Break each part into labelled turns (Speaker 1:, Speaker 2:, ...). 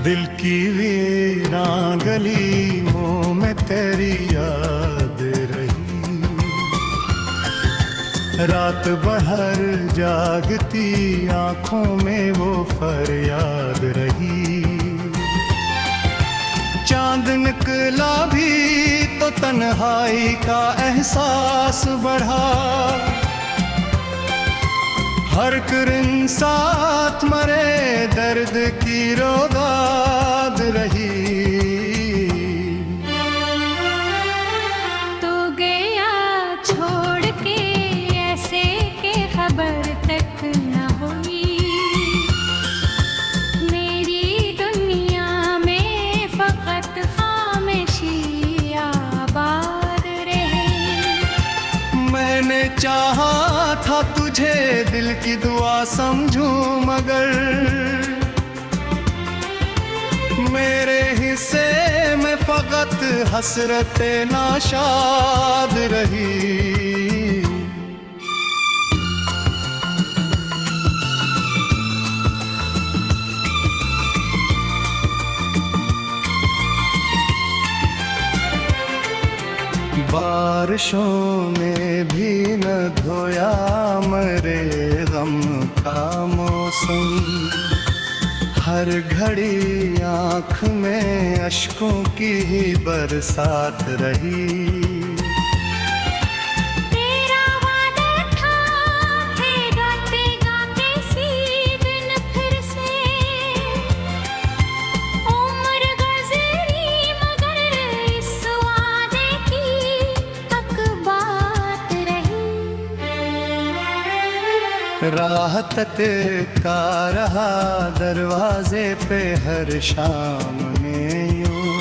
Speaker 1: दिल की वीरान गली मुँह में तेरी याद रही, रात भर जागती आंखों में वो फरियाद रही। चांद निकला भी तो तन्हाई का एहसास बढ़ा, हर किरण साथ मरे दर्द की रोदाद रही।
Speaker 2: तो गया छोड़ के ऐसे के खबर तक न हुई, मेरी दुनिया में फकत खामोशी आबाद रहे।
Speaker 1: मैंने चाहा था तुझे दिल की दुआ समझूं, मगर मेरे हिस्से में फकत हसरते नाशाद रही। बारिशों में भी न धोया मरे गम का मौसम, हर घड़ी आँख में अश्कों की ही बरसात रही। राहत का रहा दरवाजे पे हर शाम में यूं,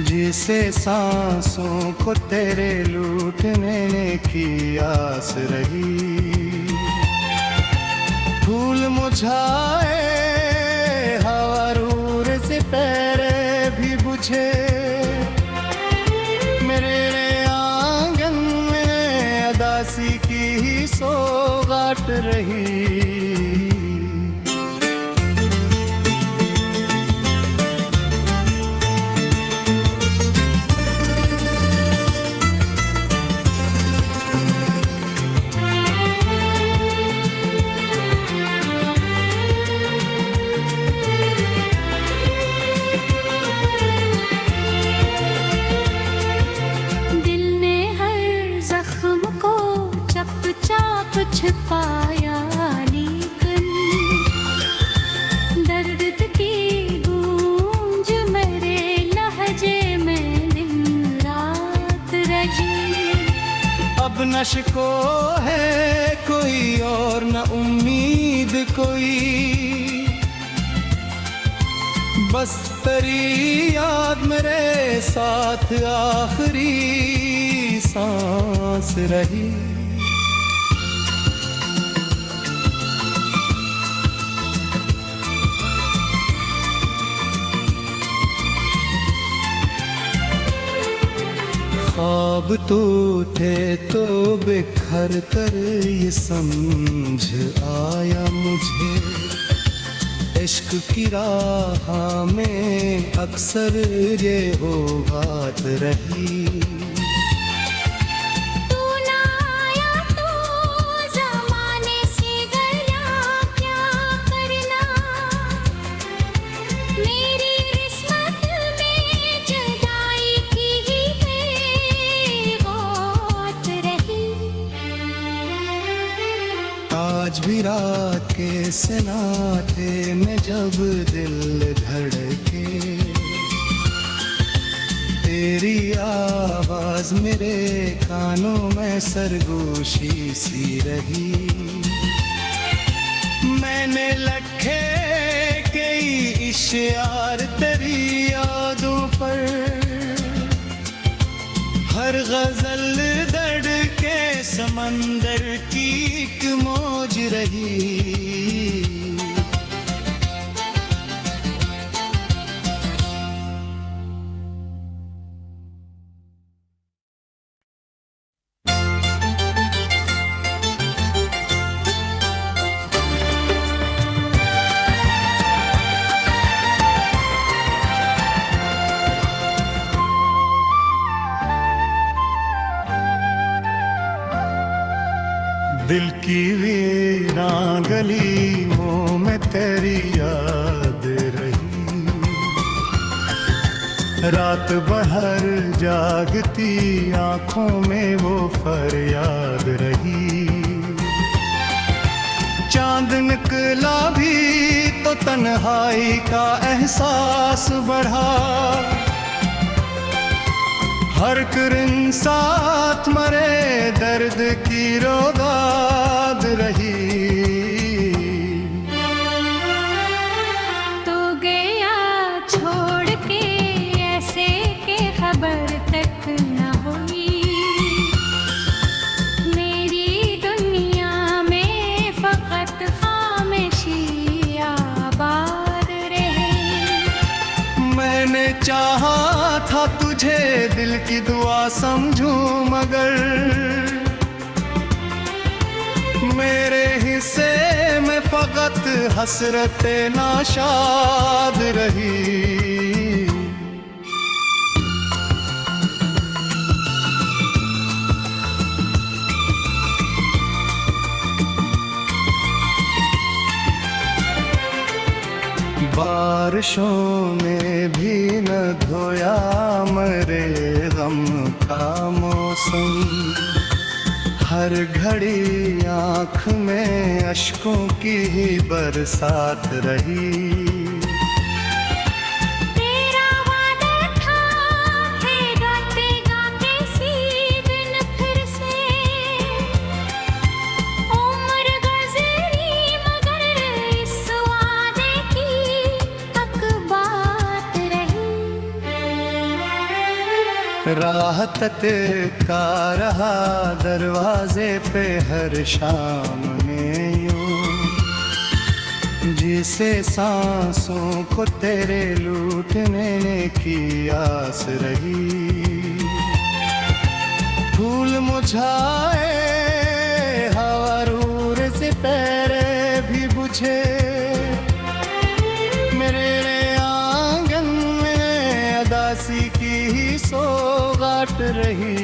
Speaker 1: जिसे सांसों को तेरे लूटने की आस रही। फूल मुझाए हवा रूर से पैरे भी बुझे, मेरे आंगन में अदासी की ही सौगात रही।
Speaker 2: छिपाया लेकिन दर्द की गूंज मेरे लहजे में दिन रात रही।
Speaker 1: अब नशको है कोई और न उम्मीद कोई, बस तेरी याद मेरे साथ आखिरी सांस रही। ख्वाब टूटे तो बिखर कर ये समझ आया मुझे, इश्क की राह में अक्सर ये हो बात रही। आज भी रात के सन्नाटे में जब दिल धड़के, तेरी आवाज मेरे कानों में सरगोशी सी रही। मैंने लखे कई इश्यार तेरी यादों पर, हर गजल दर्द के समंदर की एक मौज रही। गली मुंह में तेरी याद रही। रात भर जागती आंखों में वो फरियाद रही। चांद निकला भी तो तन्हाई का एहसास बढ़ा। हर किरण साथ मरे दर्द की रोदाद रही।
Speaker 2: तो गया छोड़ के ऐसे के खबर तक न हुई। मेरी दुनिया में फकत खामोशी आबाद रहे।
Speaker 1: मैंने चाहा था तुझे दिल की दुआ समझूं, मगर मेरे हिस्से में फकत हसरते नाशाद रही। बारिशों में भी न धोया मरे गम का मौसम। हर घड़ी आँख में अश्कों की ही बरसात रही। राह तक का रहा दरवाजे पे हर शाम में यूं, जिसे सांसों को तेरे लूटने की आस रही। फूल मुझाए हवा रूर से तेरे भी बुझे। मेरे आंगन में अदासी की ही सौगात रही।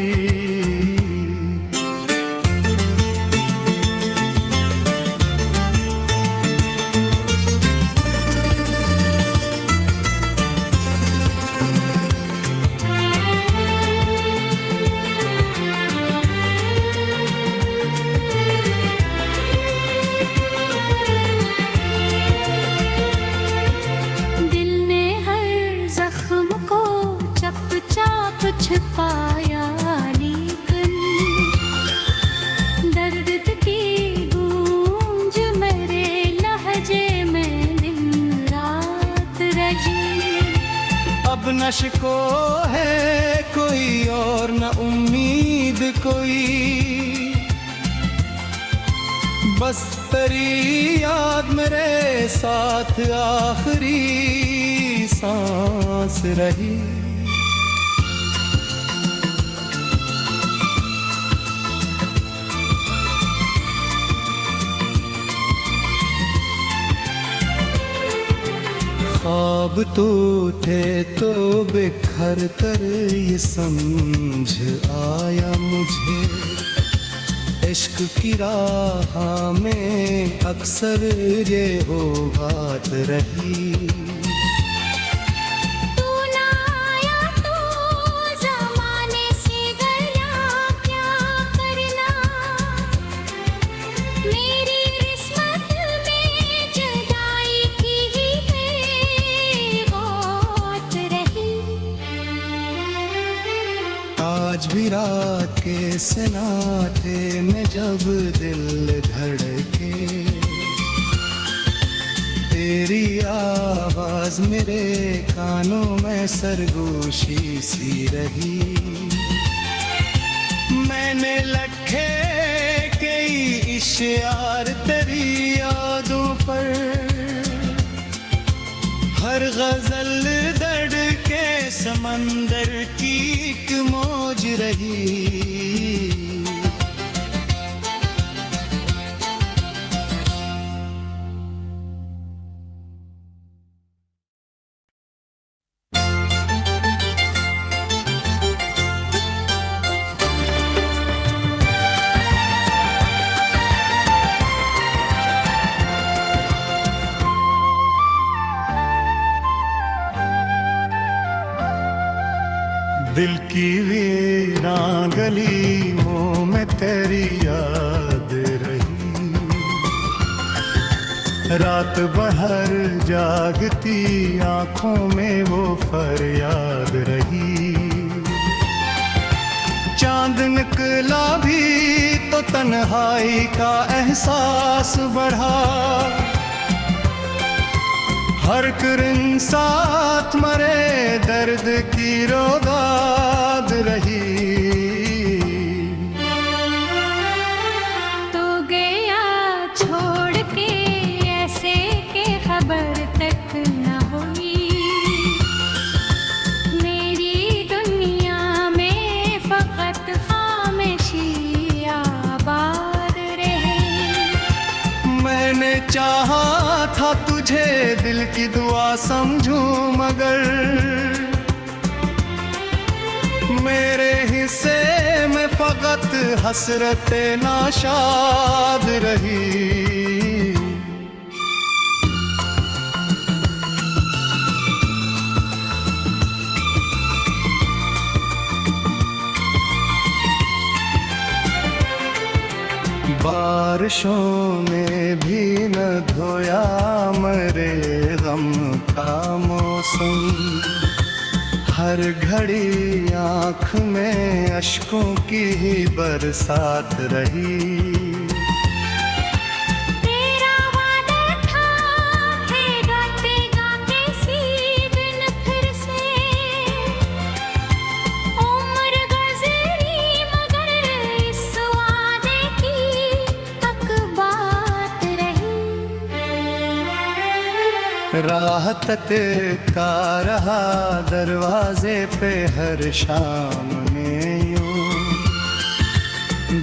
Speaker 2: छुपाया लेकिन दर्द की गूंज मेरे लहजे में दिन रात रही।
Speaker 1: अब न शिको है कोई और न उम्मीद कोई, बस तेरी याद मेरे साथ आखिरी सांस रही। ख्वाब तो थे तो बिखर कर ये समझ आया मुझे। इश्क की राह में अक्सर ये हो बात रही। आज भी रात के सन्नाटे में जब दिल धड़के, तेरी आवाज मेरे कानों में सरगोशी सी रही। मैंने लखे कई इश्यार तेरी यादों पर, हर गजल दर्द के समंदर की एक मौज रही। दिल की वीरां गली मुंह में तेरी याद रही, रात भर जागती आंखों में वो फरियाद रही। चांद निकला भी तो तन्हाई का एहसास बढ़ा, हर किरण साथ मरे दर्द की रोदाद रही।
Speaker 2: तो गया छोड़ के ऐसे के खबर तक न हुई, मेरी दुनिया में फकत खामोशी आबाद रहे।
Speaker 1: मैंने चाहा था तुझे दिल की दुआ समझूं, मगर मेरे हिस्से में फकत हसरत नाशाद रही। बारिशों में भी न धोया मरे गम का मौसम, हर घड़ी आँख में अश्कों की ही बरसात रही। राह तक का रहा दरवाजे पे हर शाम में यूं,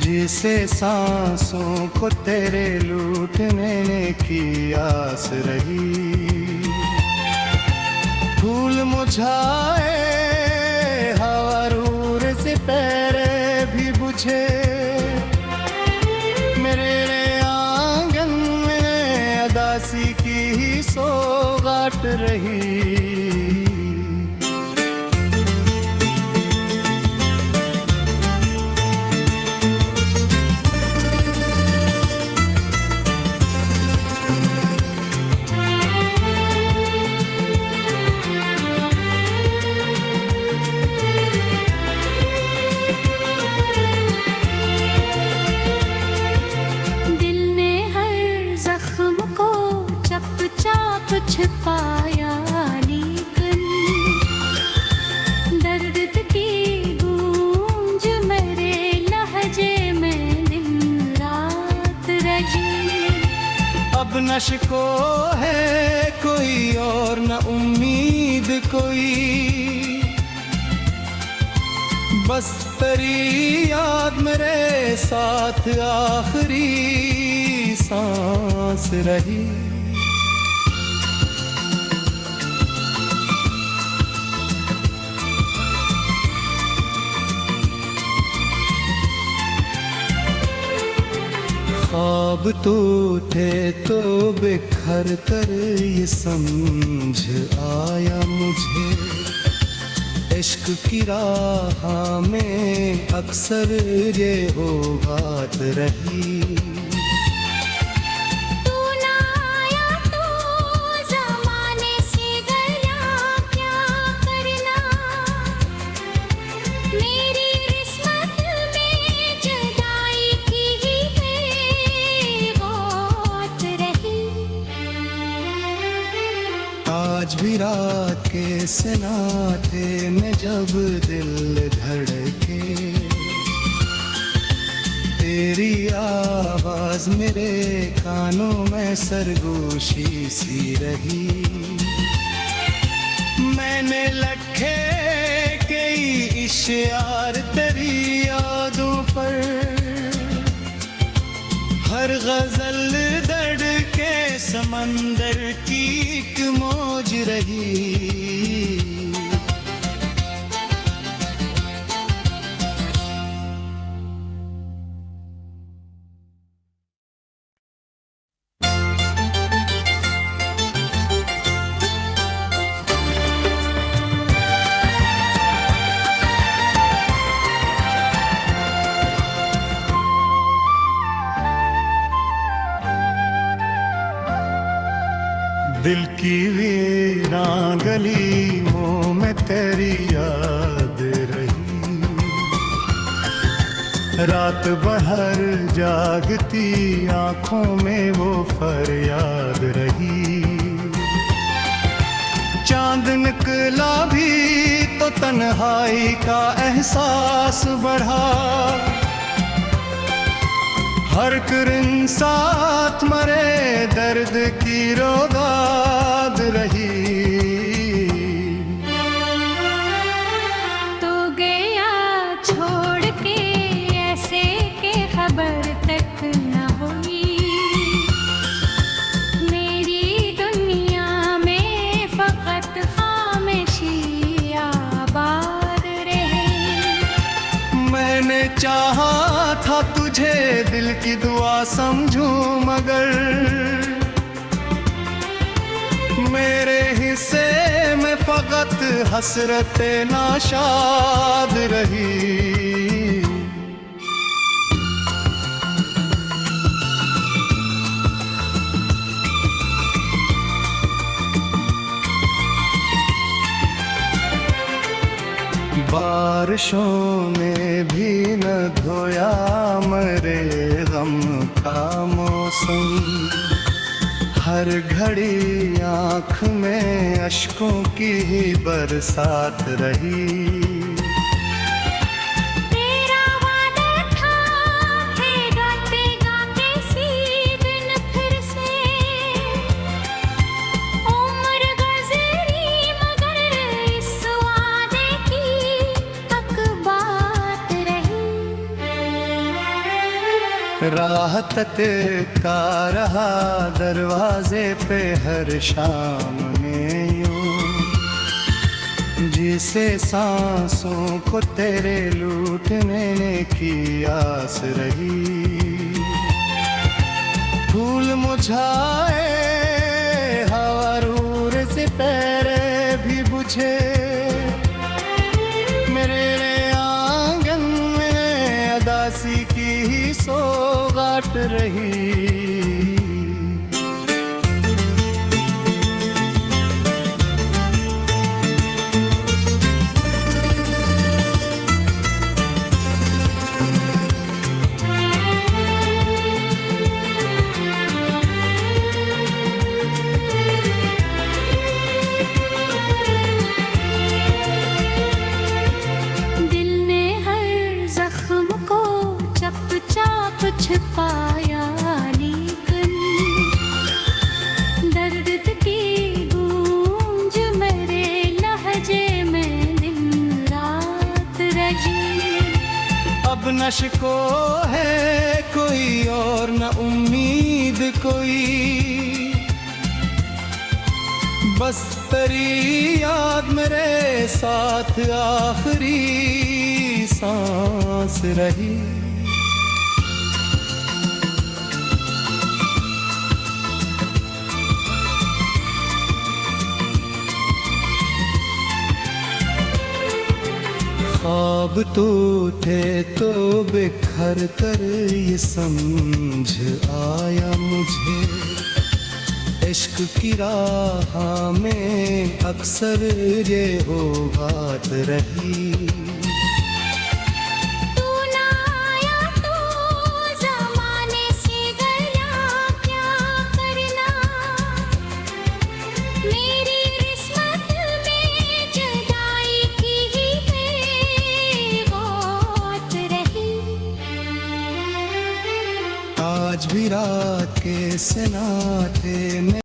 Speaker 1: जिसे सांसों को तेरे लूटने की आस रही। फूल मुझाए हवा रूर से पैरे भी बुझे, मेरे आंगन में अदासी की ही सौगात रही।
Speaker 2: छुपाया लेकिन दर्द की गूंज मेरे लहजे में दिन रात रही।
Speaker 1: अब नशको है कोई और न उम्मीद कोई, बस तेरी याद मेरे साथ आखिरी सांस रही। ख्वाब तो थे तो बिखर कर ये समझ आया मुझे, इश्क की राह में अक्सर ये हो बात रही। आज भी रात के सन्नाटे में जब दिल धड़के, तेरी आवाज मेरे कानों में सरगोशी सी रही। मैंने लखे कई इश्यार तेरी यादों पर, हर गजल दर्द के समंदर की एक मौज रही। दिल की वीरां गली मुंह में तेरी याद रही, रात भर जागती आंखों में वो फरियाद रही। चांद निकला भी तो तन्हाई का एहसास बढ़ा, हर किरण साथ मरे दर्द की रोदाद रही।
Speaker 2: तो गया छोड़ के ऐसे के खबर तक न हुई, मेरी दुनिया में फकत खामोशी आबाद रहे।
Speaker 1: मैंने चाहा था तुझे दिल की दुआ समझूं, मगर मेरे हिस्से में फकत हसरत नाशाद रही। बारिशों ने भी न धोया मरे गम का मौसम, हर घड़ी आँख में अश्कों की ही बरसात रही।
Speaker 2: तेरा वादा था थे गाते गाते सी दिन फिर से, उम्र गुजरी मगर इस वादे की तक बात रही।
Speaker 1: राहत का रहा दरवाजे पे हर शाम में यूं, जिसे सांसों को तेरे लूटने की आस रही। फूल मुझाए हवा रूर से तेरे भी बुझे, मेरे आंगन में अदासी की ही सौगात रही।
Speaker 2: दिल ने हर जख्म को चुपचाप छिपाया, लेकिन दर्द की गूंज मेरे लहजे में दिन रात रही।
Speaker 1: अब न शिको है कोई और न उम्मीद कोई, बस तेरी याद मेरे साथ आखिरी सांस रही। ख्वाब तो थे तो बिखर कर ये समझ आया मुझे, इश्क की राह में अक्सर ये हो बात रही।
Speaker 2: तू ना आया तो ज़माने से गया क्या करना, मेरी किस्मत में जुदाई की ही बात रही।
Speaker 1: आज भी रात के सन्नाटे में